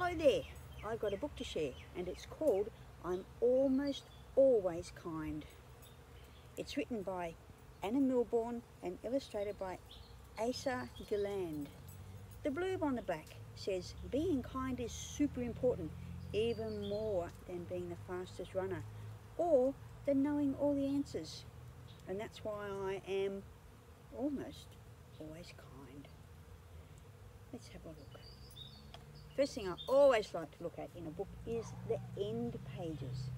Hello there, I've got a book to share and it's called I'm Almost Always Kind. It's written by Anna Milbourne and illustrated by Asa Gilland. The blurb on the back says being kind is super important, even more than being the fastest runner or than knowing all the answers. And that's why I am almost always kind. Let's have a look. First thing I always like to look at in a book is the end pages.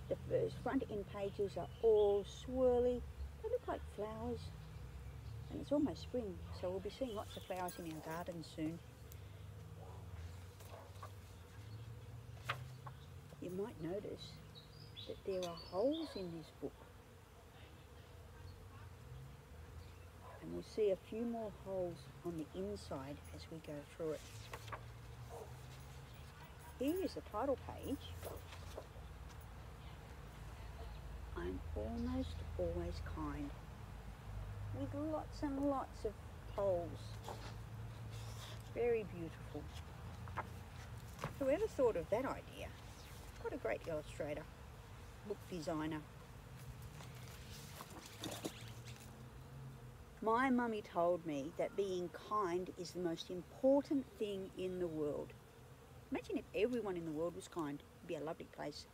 The first front end pages are all swirly. They look like flowers. And it's almost spring, so we'll be seeing lots of flowers in our garden soon. You might notice that there are holes in this book. And we'll see a few more holes on the inside as we go through it. Here is the title page. I'm almost always kind. With lots and lots of holes. Very beautiful. Whoever thought of that idea? What a great illustrator, book designer. My mummy told me that being kind is the most important thing in the world. Imagine if everyone in the world was kind. It'd be a lovely place.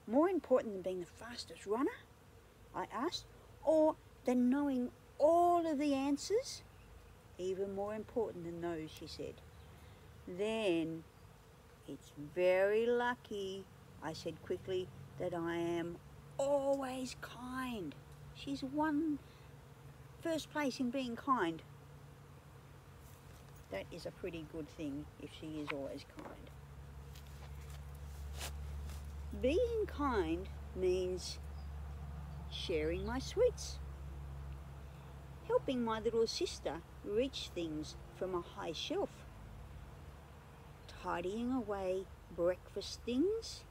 More important than being the fastest runner, I asked, or than knowing all of the answers? Even more important than those, she said. Then it's very lucky, I said quickly, that I am always kind. She's won first place in being kind. That is a pretty good thing if she is always kind. Being kind means sharing my sweets, helping my little sister reach things from a high shelf, tidying away breakfast things,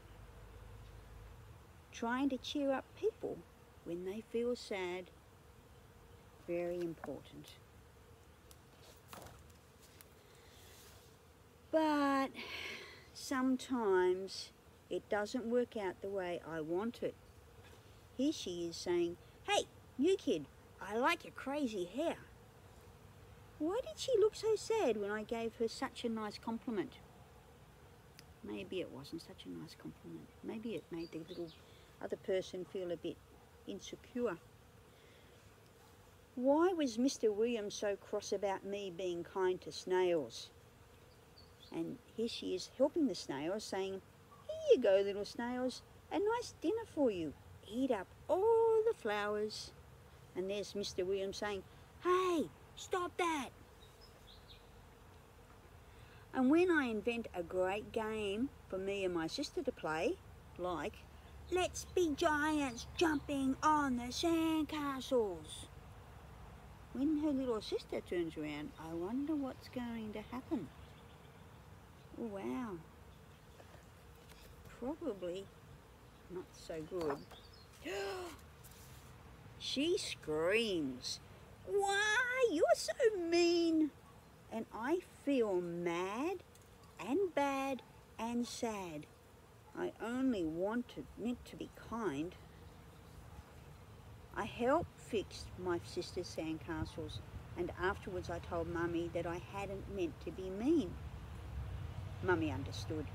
trying to cheer up people when they feel sad. Very important. But sometimes it doesn't work out the way I want it. Here she is saying, "Hey, you kid, I like your crazy hair." Why did she look so sad when I gave her such a nice compliment? Maybe it wasn't such a nice compliment. Maybe it made the little other person feel a bit insecure. Why was Mr. Williams so cross about me being kind to snails? And here she is helping the snails, saying, "Here you go, little snails, a nice dinner for you. Eat up all the flowers." And there's Mr. Williams saying, "Hey, stop that." And when I invent a great game for me and my sister to play, like, "Let's be giants jumping on the sandcastles," when her little sister turns around, I wonder what's going to happen. Oh, wow. Probably not so good. She screams, "Why, you're so mean!" And I feel mad and bad and sad. I only meant to be kind. I helped fix my sister's sandcastles, and afterwards I told Mummy that I hadn't meant to be mean. Mummy understood.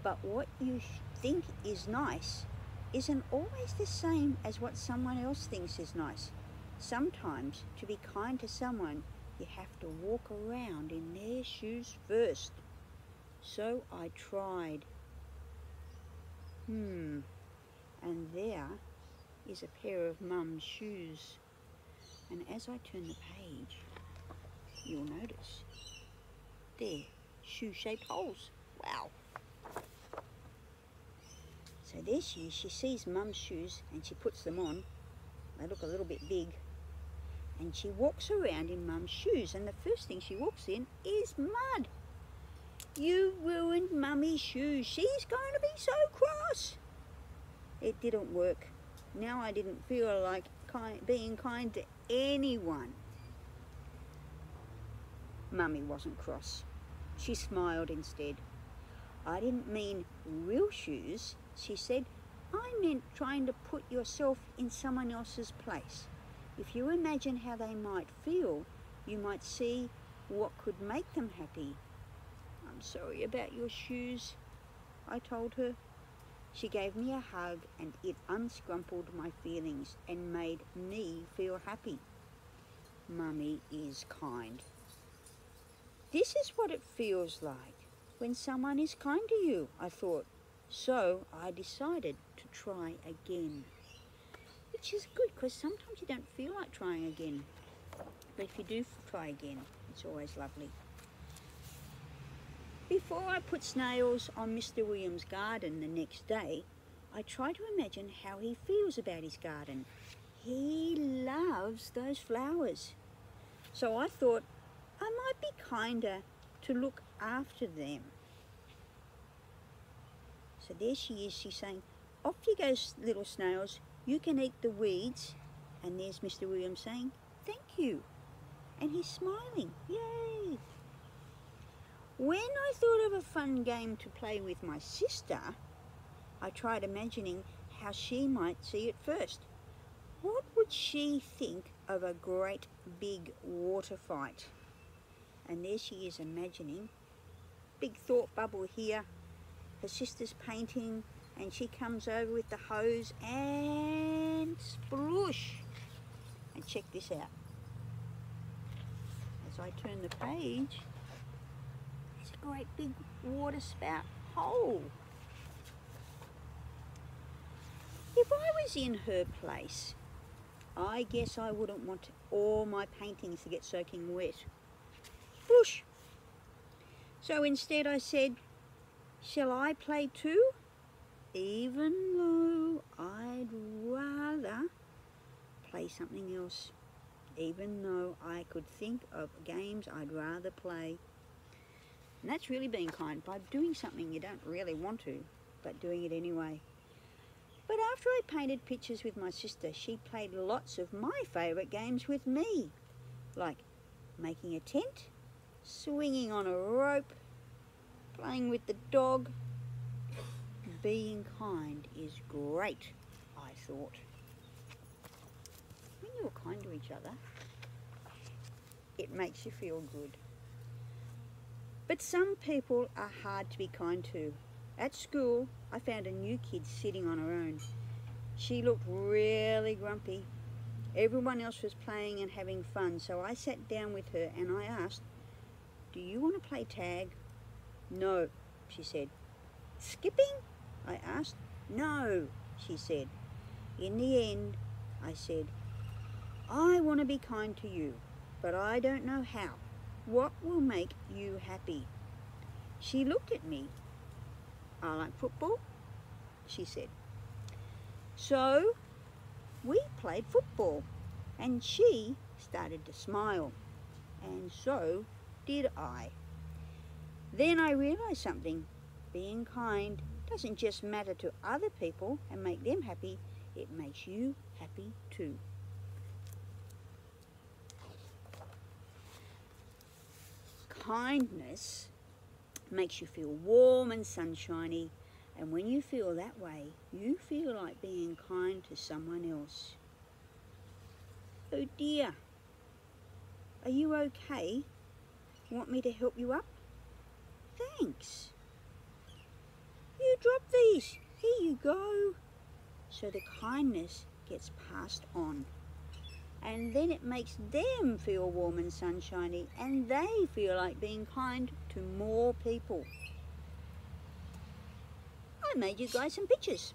But what you think is nice isn't always the same as what someone else thinks is nice. Sometimes, to be kind to someone, you have to walk around in their shoes first. So I tried. And there is a pair of Mum's shoes. And as I turn the page, you'll notice they're shoe-shaped holes. Wow. So there she is. She sees Mum's shoes and she puts them on. They look a little bit big. And she walks around in Mum's shoes, and the first thing she walks in is mud. "You ruined Mummy's shoes. She's going to be so cross." It didn't work. Now I didn't feel like being kind to anyone. Mummy wasn't cross. She smiled instead. I didn't mean real shoes, she said. I meant trying to put yourself in someone else's place. If you imagine how they might feel, you might see what could make them happy. I'm sorry about your shoes, I told her. She gave me a hug and it unscrumpled my feelings and made me feel happy. Mummy is kind. This is what it feels like when someone is kind to you, I thought. So I decided to try again. Which is good because sometimes you don't feel like trying again. But if you do try again, it's always lovely. Before I put snails on Mr. Williams' garden the next day, I tried to imagine how he feels about his garden. He loves those flowers. So I thought I might be kinder to look after them. So there she is, she's saying, off you go, little snails, you can eat the weeds. And there's Mr. Williams saying, thank you. And he's smiling, yay. When I thought of a fun game to play with my sister, I tried imagining how she might see it first. What would she think of a great big water fight? And there she is imagining, big thought bubble here, her sister's painting, and she comes over with the hose and sploosh. And check this out. As I turn the page, there's a great big water spout hole. If I was in her place, I guess I wouldn't want all my paintings to get soaking wet. Whoosh! So instead I said, shall I play too? Even though I'd rather play something else. Even though I could think of games I'd rather play. And that's really being kind, by doing something you don't really want to, but doing it anyway. But after I painted pictures with my sister, she played lots of my favourite games with me, like making a tent, swinging on a rope, playing with the dog. Being kind is great, I thought. When you're kind to each other, it makes you feel good. But some people are hard to be kind to. At school, I found a new kid sitting on her own. She looked really grumpy. Everyone else was playing and having fun, so I sat down with her and I asked, do you want to play tag? No, she said. Skipping? I asked. No, she said. In the end, I said, I want to be kind to you, but I don't know how. What will make you happy? She looked at me. I like football, she said. So we played football and she started to smile, and so did I. Then I realized something. Being kind doesn't just matter to other people and make them happy, it makes you happy too. Kindness makes you feel warm and sunshiny, and when you feel that way, you feel like being kind to someone else. Oh dear, are you okay? Want me to help you up? Thanks. You dropped these. Here you go. So the kindness gets passed on. And then it makes them feel warm and sunshiny, and they feel like being kind to more people. I made you guys some pictures.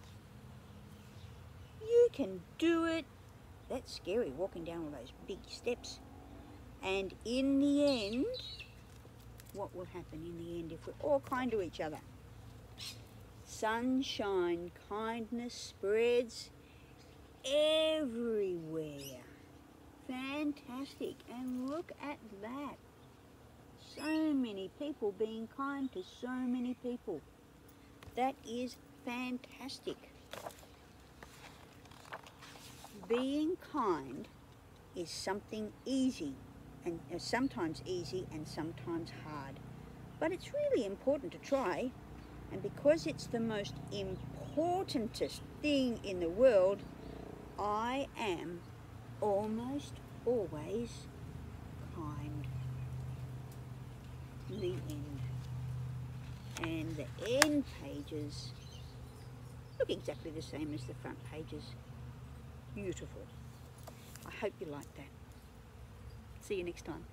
You can do it. That's scary, walking down all those big steps. And in the end, what will happen in the end if we're all kind to each other? Sunshine, kindness spreads everywhere. Fantastic, and look at that. So many people being kind to so many people. That is fantastic. Being kind is something easy, and sometimes easy and sometimes hard. But it's really important to try. And because it's the most importantest thing in the world, I am almost always kind. The end. And the end pages look exactly the same as the front pages. Beautiful. I hope you like that. See you next time.